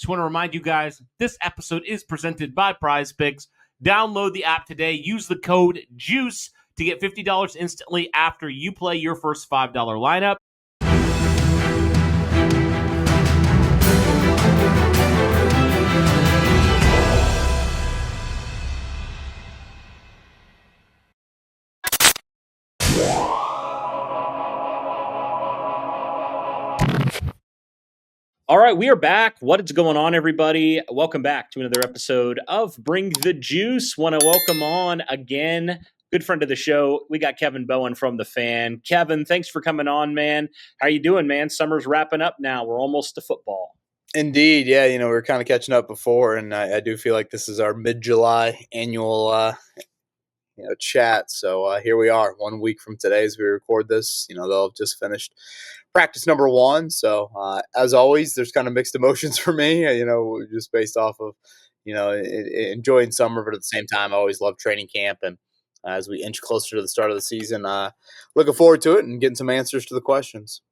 Just want to remind you guys, this episode is presented by Prize Picks. Download the app today. Use the code JUICE to get $50 instantly after you play your first $5 lineup. All right, we are back. What is going on, everybody? Welcome back to another episode of Bring the Juice. Want to welcome on again, good friend of the show. We got Kevin Bowen from The Fan. Kevin, thanks for coming on, man. How you doing, man? Summer's wrapping up now. We're almost to football. Indeed, yeah. We were kind of catching up before, and I do feel like this is our mid-July annual chat. So here we are, 1 week from today as we record this. They'll have just finished practice number one. So as always, there's kind of mixed emotions for me, just based off of, enjoying summer, but at the same time, I always love training camp. And as we inch closer to the start of the season, looking forward to it and getting some answers to the questions.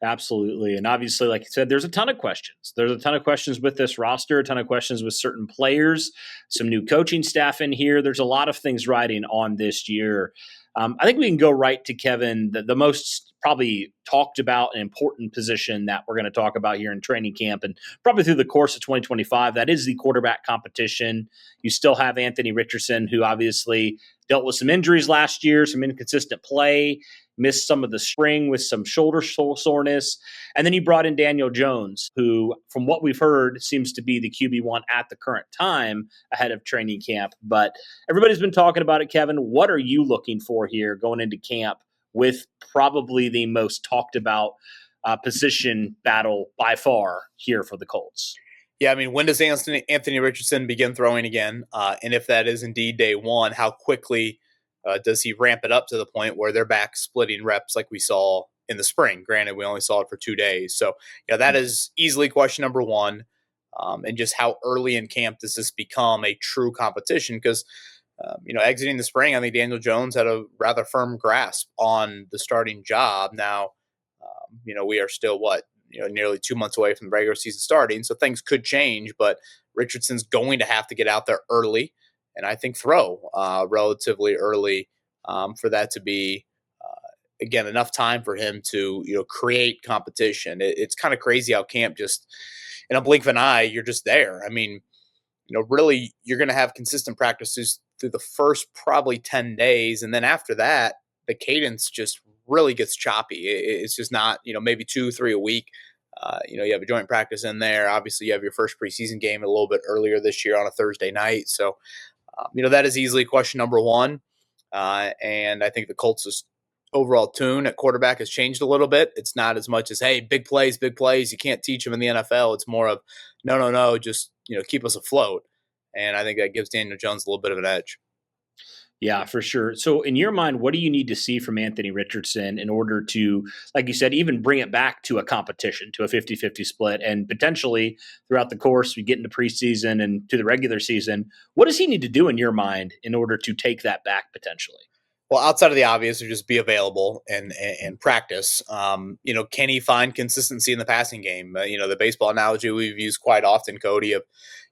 Absolutely. And obviously, like you said, there's a ton of questions. There's a ton of questions with this roster, a ton of questions with certain players, some new coaching staff in here. There's a lot of things riding on this year. I think we can go right to Kevin, the most probably talked about and important position that we're going to talk about here in training camp and probably through the course of 2025. That is the quarterback competition. You still have Anthony Richardson, who obviously dealt with some injuries last year, some inconsistent play, missed some of the spring with some shoulder soreness. And then you brought in Daniel Jones, who, from what we've heard, seems to be the QB1 at the current time ahead of training camp. But everybody's been talking about it, Kevin. What are you looking for here going into camp with probably the most talked about position battle by far here for the Colts? Yeah, when does Anthony Richardson begin throwing again? And if that is indeed day one, how quickly does he ramp it up to the point where they're back splitting reps like we saw in the spring? Granted, we only saw it for 2 days. So, that is easily question number one. And just how early in camp does this become a true competition? Because, exiting the spring, I think Daniel Jones had a rather firm grasp on the starting job. Now, we are still, nearly 2 months away from the regular season starting. So things could change, but Richardson's going to have to get out there early and I think throw relatively early for that to be, again, enough time for him to, create competition. It's kind of crazy how camp just, in a blink of an eye, you're just there. Really, you're going to have consistent practices through the first probably 10 days. And then after that, the cadence just really gets choppy. It's just not, maybe 2-3 a week. You have a joint practice in there. Obviously, you have your first preseason game a little bit earlier this year on a Thursday night. So, that is easily question number one. And I think the Colts' overall tune at quarterback has changed a little bit. It's not as much as, hey, big plays. You can't teach them in the NFL. It's more of, no, just, keep us afloat. And I think that gives Daniel Jones a little bit of an edge. Yeah, for sure. So in your mind, what do you need to see from Anthony Richardson in order to, like you said, even bring it back to a competition, to a 50-50 split, and potentially throughout the course, we get into preseason and to the regular season, what does he need to do in your mind in order to take that back potentially? Well, outside of the obvious, just be available and practice. Can he find consistency in the passing game? The baseball analogy we've used quite often, Cody, of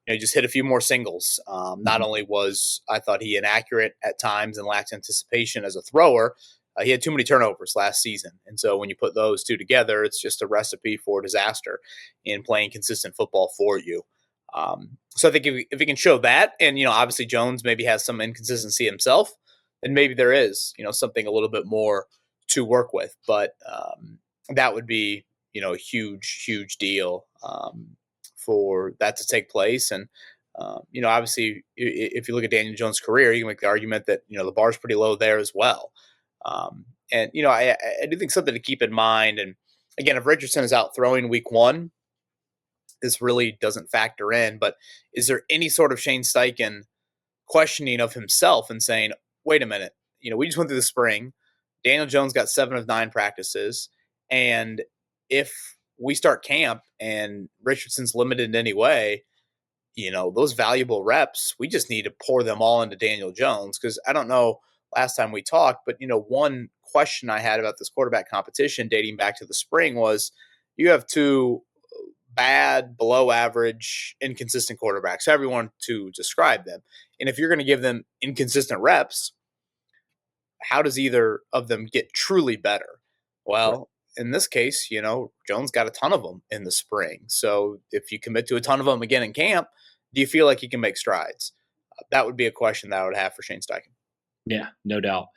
just hit a few more singles. Not only was I thought he inaccurate at times and lacked anticipation as a thrower, he had too many turnovers last season. And so when you put those two together, it's just a recipe for disaster in playing consistent football for you. So I think if he can show that, and obviously Jones maybe has some inconsistency himself, then maybe there is something a little bit more to work with. But that would be a huge deal for that to take place. And obviously, if you look at Daniel Jones' career, you can make the argument that the bar's pretty low there as well. And I do think something to keep in mind. And again, if Richardson is out throwing week one, this really doesn't factor in. But is there any sort of Shane Steichen questioning of himself and saying, wait a minute, we just went through the spring. Daniel Jones got 7 of 9 practices. And if we start camp and Richardson's limited in any way, those valuable reps, we just need to pour them all into Daniel Jones. Because I don't know last time we talked, but, one question I had about this quarterback competition dating back to the spring was you have 2 bad, below average, inconsistent quarterbacks, however you want to describe them. And if you're going to give them inconsistent reps, how does either of them get truly better? Well, in this case, Jones got a ton of them in the spring. So if you commit to a ton of them again in camp, do you feel like you can make strides? That would be a question that I would have for Shane Steichen. Yeah, no doubt.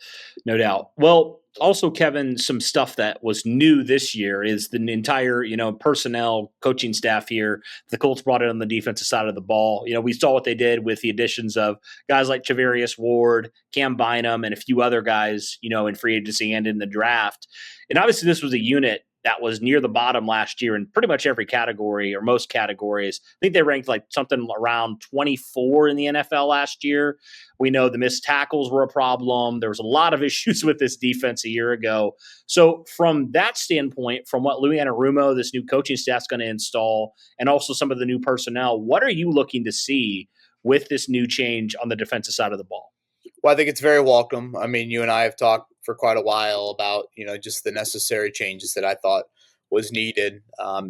No doubt. Well, also, Kevin, some stuff that was new this year is the entire, personnel coaching staff here. The Colts brought it on the defensive side of the ball. We saw what they did with the additions of guys like Chavarius Ward, Cam Bynum, and a few other guys, in free agency and in the draft. And obviously, this was a unit that was near the bottom last year in pretty much every category or most categories. I think they ranked like something around 24 in the NFL last year. We know the missed tackles were a problem. There was a lot of issues with this defense a year ago. So from that standpoint, from what Lou Anarumo, this new coaching staff, is going to install, and also some of the new personnel, what are you looking to see with this new change on the defensive side of the ball? Well, I think it's very welcome. I mean, you and I have talked for quite a while about, just the necessary changes that I thought was needed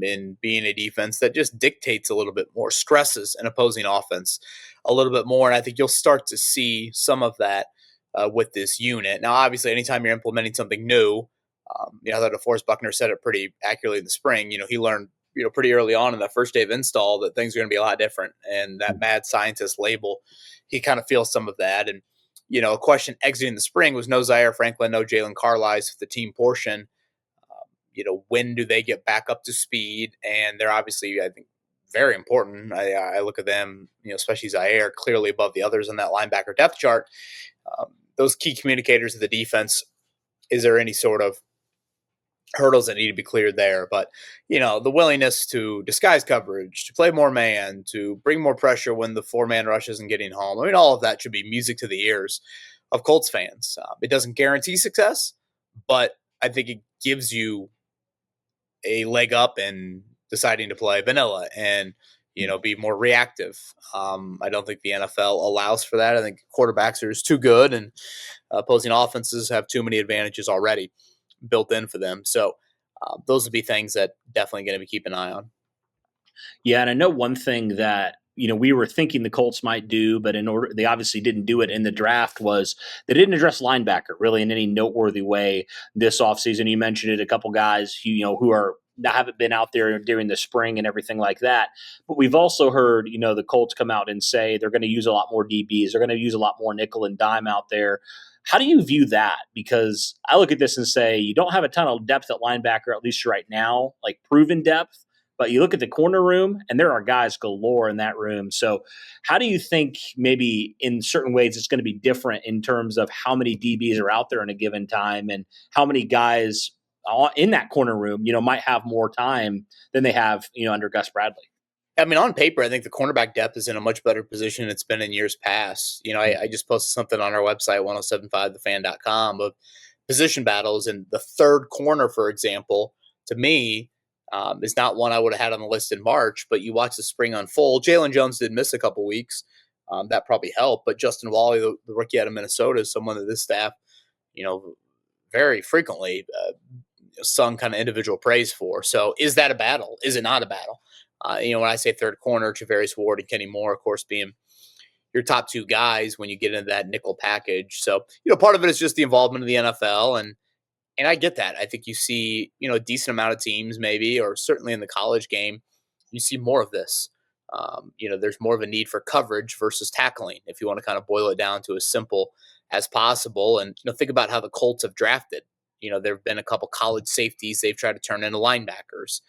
in being a defense that just dictates a little bit more, stresses an opposing offense a little bit more. And I think you'll start to see some of that with this unit. Now, obviously, anytime you're implementing something new, I thought DeForest Buckner said it pretty accurately in the spring. He learned, pretty early on in that first day of install that things are going to be a lot different. And that mad scientist label, he kind of feels some of that. And, a question exiting the spring was no Zaire Franklin, no Jalen Carlisle, the team portion. When do they get back up to speed? And they're obviously, I think, very important. I look at them, especially Zaire, clearly above the others on that linebacker depth chart. Those key communicators of the defense, is there any sort of hurdles that need to be cleared there? But, the willingness to disguise coverage, to play more man, to bring more pressure when the four-man rush isn't getting home. I mean, all of that should be music to the ears of Colts fans. It doesn't guarantee success, but I think it gives you a leg up in deciding to play vanilla and, be more reactive. I don't think the NFL allows for that. I think quarterbacks are just too good, and opposing offenses have too many advantages already built in for them. So those would be things that definitely going to be keeping an eye on. Yeah, and I know one thing that we were thinking the Colts might do, but they obviously didn't do it in the draft, was they didn't address linebacker really in any noteworthy way this offseason. You mentioned it, a couple guys who are haven't been out there during the spring and everything like that. But we've also heard, the Colts come out and say they're going to use a lot more DBs. They're going to use a lot more nickel and dime out there. How do you view that? Because I look at this and say you don't have a ton of depth at linebacker, at least right now, like proven depth. But you look at the corner room, and there are guys galore in that room. So how do you think maybe in certain ways it's going to be different in terms of how many DBs are out there in a given time and how many guys in that corner room, might have more time than they have, under Gus Bradley? I mean, on paper, I think the cornerback depth is in a much better position than it's been in years past. I just posted something on our website, 1075thefan.com, of position battles. And the third corner, for example, to me, is not one I would have had on the list in March, but you watch the spring unfold. Jalen Jones did miss a couple weeks. That probably helped. But Justin Wally, the rookie out of Minnesota, is someone that this staff, very frequently sung kind of individual praise for. So is that a battle? Is it not a battle? When I say third corner, Chavarius Ward and Kenny Moore, of course, being your top two guys when you get into that nickel package. So, part of it is just the involvement of the NFL. And I get that. I think you see, a decent amount of teams maybe, or certainly in the college game, you see more of this. There's more of a need for coverage versus tackling, if you want to kind of boil it down to as simple as possible. And, think about how the Colts have drafted. There have been a couple college safeties they've tried to turn into linebackers.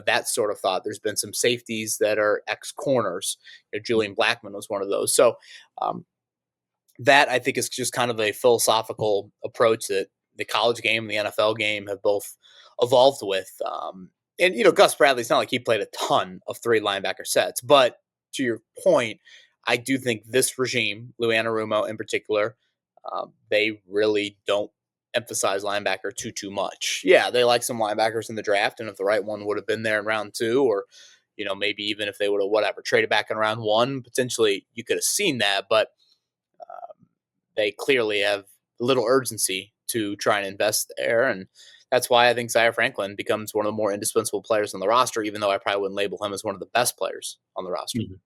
That sort of thought. There's been some safeties that are ex-corners. Julian Blackmon was one of those. So that, I think, is just kind of a philosophical approach that the college game and the NFL game have both evolved with. And Gus Bradley's not like he played a ton of three linebacker sets. But to your point, I do think this regime, Lou Anarumo in particular, they really don't emphasize linebacker too much. Yeah, they like some linebackers in the draft, and if the right one would have been there in round 2, or maybe even if they would have traded back in round 1, potentially you could have seen that. But they clearly have little urgency to try and invest there, and That's why I think Zaire Franklin becomes one of the more indispensable players on the roster, even though I probably wouldn't label him as one of the best players on the roster. Mhm.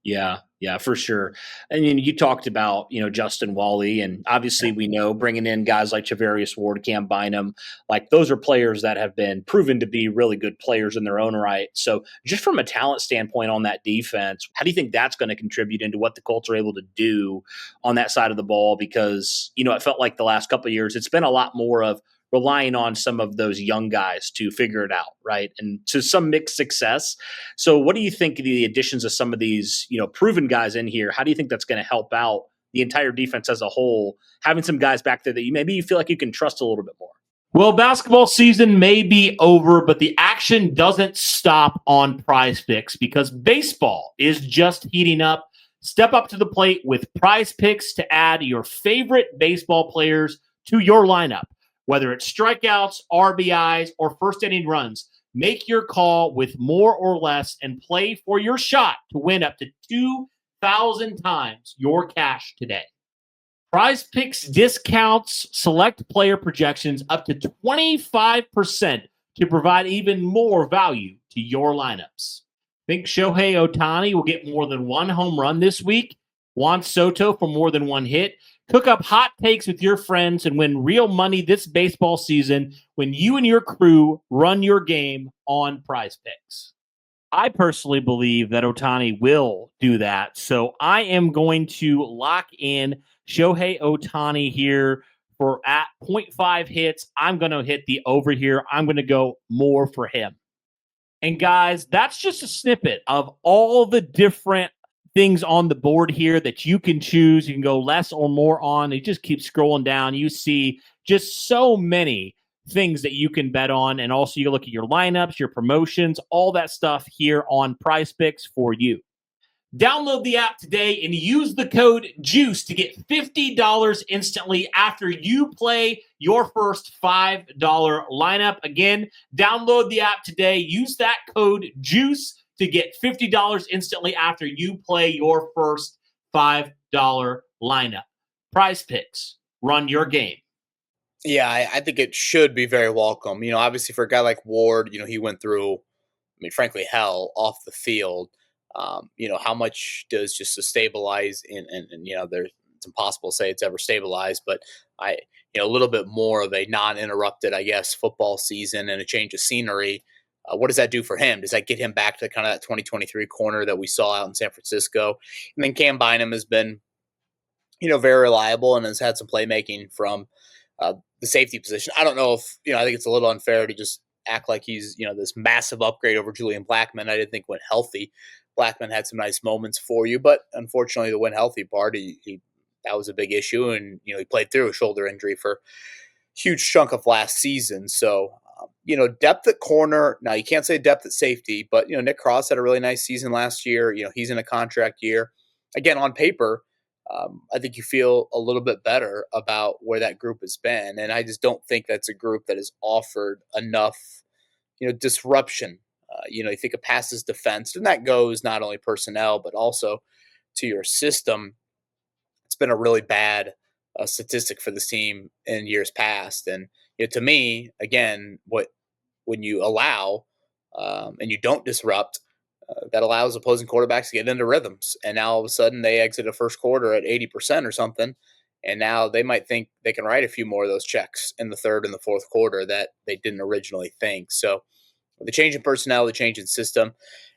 Yeah, yeah, for sure. And you talked about Justin Wally, and obviously we know bringing in guys like Javarius Ward, Cam Bynum, like those are players that have been proven to be really good players in their own right. So just from a talent standpoint on that defense, how do you think that's going to contribute into what the Colts are able to do on that side of the ball? Because it felt like the last couple of years it's been a lot more of relying on some of those young guys to figure it out, right? And to some mixed success. So what do you think of the additions of some of these, proven guys in here? How do you think that's going to help out the entire defense as a whole, having some guys back there that you feel like you can trust a little bit more? Well, basketball season may be over, but the action doesn't stop on Prize Picks because baseball is just heating up. Step up to the plate with Prize Picks to add your favorite baseball players to your lineup. Whether it's strikeouts, RBIs, or first inning runs, make your call with more or less and play for your shot to win up to 2,000 times your cash today. Prize Picks discounts select player projections up to 25% to provide even more value to your lineups. Think Shohei Ohtani will get more than one home run this week? Juan Soto for more than one hit? Cook up hot takes with your friends and win real money this baseball season when you and your crew run your game on Prize Picks. I personally believe that Ohtani will do that. So I am going to lock in Shohei Ohtani here for at 0.5 hits. I'm going to hit the over here. I'm going to go more for him. And guys, that's just a snippet of all the different things on the board here that you can choose. You can go less or more on. You just keep scrolling down. You see just so many things that you can bet on. And also you look at your lineups, your promotions, all that stuff here on Prize Picks for you. Download the app today and use the code JUICE to get $50 instantly after you play your first $5 lineup. Again, download the app today. Use that code JUICE to get $50 instantly after you play your first $5 lineup. Prize Picks. Run your game. Yeah, I think it should be very welcome. Obviously for a guy like Ward, he went through, frankly, hell off the field. How much does just to stabilize and there's it's impossible to say it's ever stabilized, but a little bit more of a non-interrupted, I guess, football season and a change of scenery. What does that do for him? Does that get him back to kind of that 2023 corner that we saw out in San Francisco? And then Cam Bynum has been, very reliable and has had some playmaking from the safety position. I don't know if, I think it's a little unfair to just act like he's, this massive upgrade over Julian Blackmon. I didn't think when healthy, Blackmon had some nice moments for you, but unfortunately the when healthy part, he that was a big issue. And, he played through a shoulder injury for a huge chunk of last season. So, depth at corner. Now you can't say depth at safety, but, Nick Cross had a really nice season last year. He's in a contract year. Again, on paper, I think you feel a little bit better about where that group has been. And I just don't think that's a group that has offered enough, disruption. You think of passes defense, and that goes not only personnel, but also to your system. It's been a really bad statistic for this team in years past. And to me, again, when you allow and you don't disrupt, that allows opposing quarterbacks to get into rhythms. And now all of a sudden they exit a first quarter at 80% or something. And now they might think they can write a few more of those checks in the third and the fourth quarter that they didn't originally think. So the change in personnel, the change in system,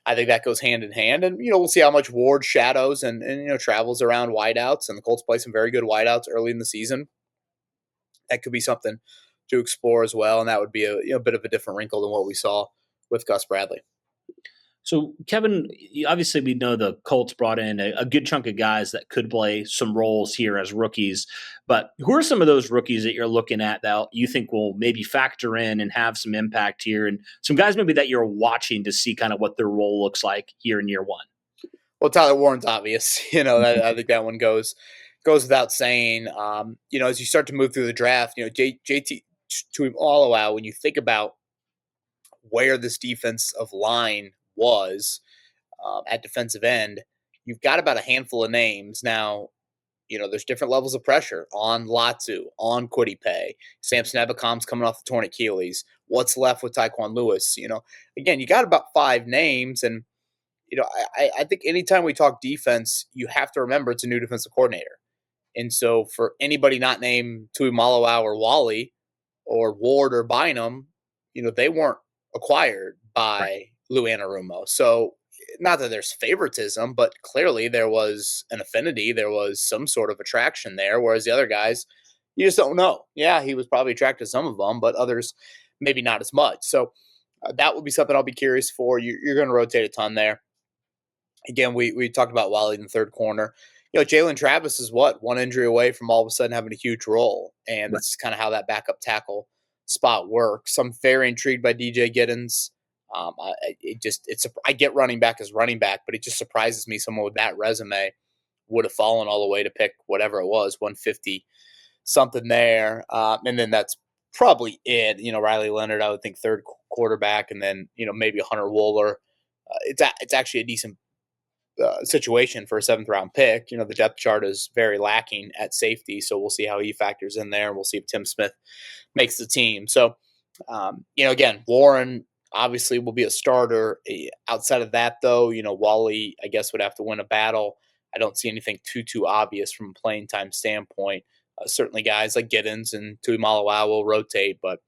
I think that goes hand in hand. And, we'll see how much Ward shadows and travels around wideouts. And the Colts play some very good wideouts early in the season. That could be something to explore as well. And that would be a bit of a different wrinkle than what we saw with Gus Bradley. So, Kevin, obviously we know the Colts brought in a good chunk of guys that could play some roles here as rookies. But who are some of those rookies that you're looking at that you think will maybe factor in and have some impact here? And some guys maybe that you're watching to see kind of what their role looks like here in year one? Well, Tyler Warren's obvious. I think that one goes without saying. As you start to move through the draft, JT to all out, when you think about where this defensive line was at defensive end, you've got about a handful of names. Now, there's different levels of pressure on Latu, on Kwity Paye. Samson Ebakom's coming off the torn Achilles. What's left with Tyquan Lewis? Again, you got about 5 names, and I think anytime we talk defense, you have to remember it's a new defensive coordinator. And so for anybody not named Tuimoloau or Wally or Ward or Bynum, they weren't acquired by Lou Anarumo. So not that there's favoritism, but clearly there was an affinity. There was some sort of attraction there, whereas the other guys, you just don't know. Yeah, he was probably attracted to some of them, but others maybe not as much. So that would be something I'll be curious for. You're going to rotate a ton there. Again, we talked about Wally in the third corner. Jalen Travis is one injury away from all of a sudden having a huge role, and that's kind of how that backup tackle spot works. I'm very intrigued by DJ Giddens. I get running back as running back, but it just surprises me someone with that resume would have fallen all the way to pick whatever it was, 150 something there, and then that's probably it. Riley Leonard, I would think third quarterback, and then maybe Hunter Wooler. It's actually a decent situation for a 7th round pick. The depth chart is very lacking at safety, so we'll see how he factors in there, and we'll see if Tim Smith makes the team. So, again, Warren obviously will be a starter. Outside of that, though, Wally, I guess, would have to win a battle. I don't see anything too obvious from a playing time standpoint. Certainly guys like Giddens and Tuimoloau will rotate, but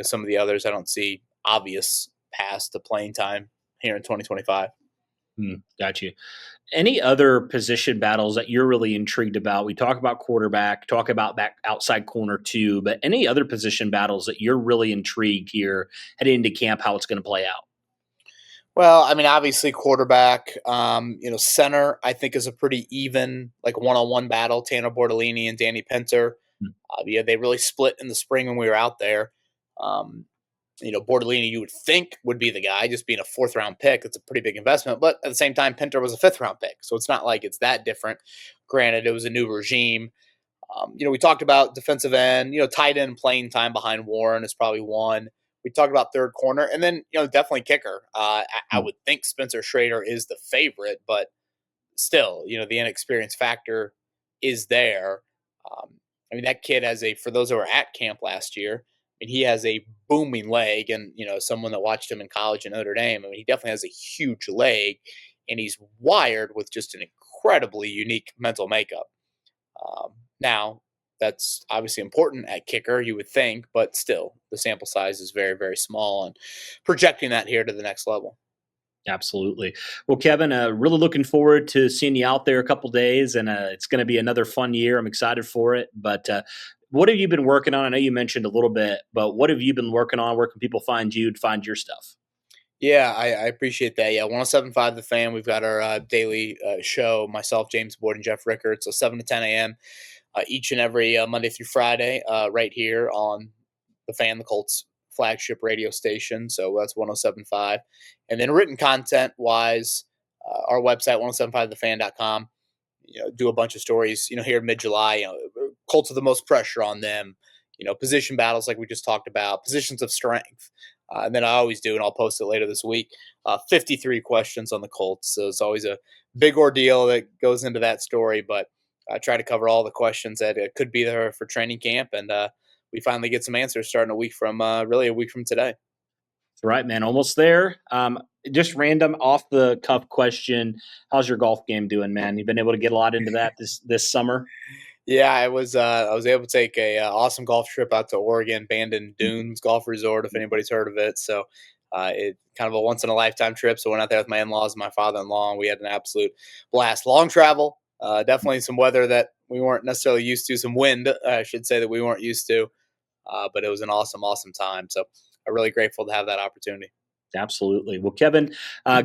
some of the others I don't see obvious past the playing time here in 2025. Got you. Any other position battles that you're really intrigued about? We talk about quarterback, talk about that outside corner too, but any other position battles that you're really intrigued here heading into camp, how it's going to play out? Well, I mean, obviously quarterback, center, I think is a pretty even, like one-on-one battle. Tanner Bortolini and Danny Pinter. They really split in the spring when we were out there. Bortolini, you would think would be the guy, just being a 4th round pick. It's a pretty big investment, but at the same time, Pinter was a 5th round pick. So it's not like it's that different. Granted, it was a new regime. We talked about defensive end, tight end playing time behind Warren is probably one. We talked about third corner, and then, definitely kicker. I would think Spencer Schrader is the favorite, but still, the inexperience factor is there. That kid for those who were at camp last year, he has a booming leg, and someone that watched him in college in Notre Dame, he definitely has a huge leg, and he's wired with just an incredibly unique mental makeup. Now, that's obviously important at kicker, you would think, but still, the sample size is very, very small, and projecting that here to the next level. Absolutely. Well, Kevin, really looking forward to seeing you out there a couple days, and it's going to be another fun year. I'm excited for it. But what have you been working on? I know you mentioned a little bit, but what have you been working on? Where can people find you to find your stuff? Yeah, I appreciate that. Yeah, 107.5 The Fan. We've got our daily show, myself, James Boyd, and Jeff Rickard. So 7 to 10 a.m. Each and every Monday through Friday right here on The Fan, the Colts flagship radio station. So that's 107.5. And then written content-wise, our website, 1075thefan.com. Do a bunch of stories, here in mid-July. Colts with the most pressure on them. Position battles like we just talked about, positions of strength. And then I always do, and I'll post it later this week, 53 questions on the Colts. So it's always a big ordeal that goes into that story, but I try to cover all the questions that could be there for training camp, and we finally get some answers starting a week from today. That's right, man. Almost there. Just random off the cuff question. How's your golf game doing, man? You've been able to get a lot into that this summer? Yeah, I was able to take a awesome golf trip out to Oregon, Bandon Dunes Golf Resort, if anybody's heard of it. So it kind of a once in a lifetime trip. So I went out there with my in-laws and my father-in-law, and we had an absolute blast. Long travel, definitely some weather that we weren't necessarily used to, some wind, I should say, that we weren't used to. But it was an awesome, awesome time. So I'm really grateful to have that opportunity. Absolutely. Well, Kevin,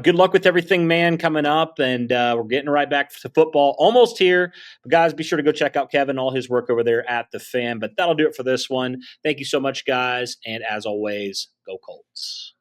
good luck with everything, man, coming up. And we're getting right back to football almost here. But guys, be sure to go check out Kevin, all his work over there at The Fan. But that'll do it for this one. Thank you so much, guys. And as always, go Colts.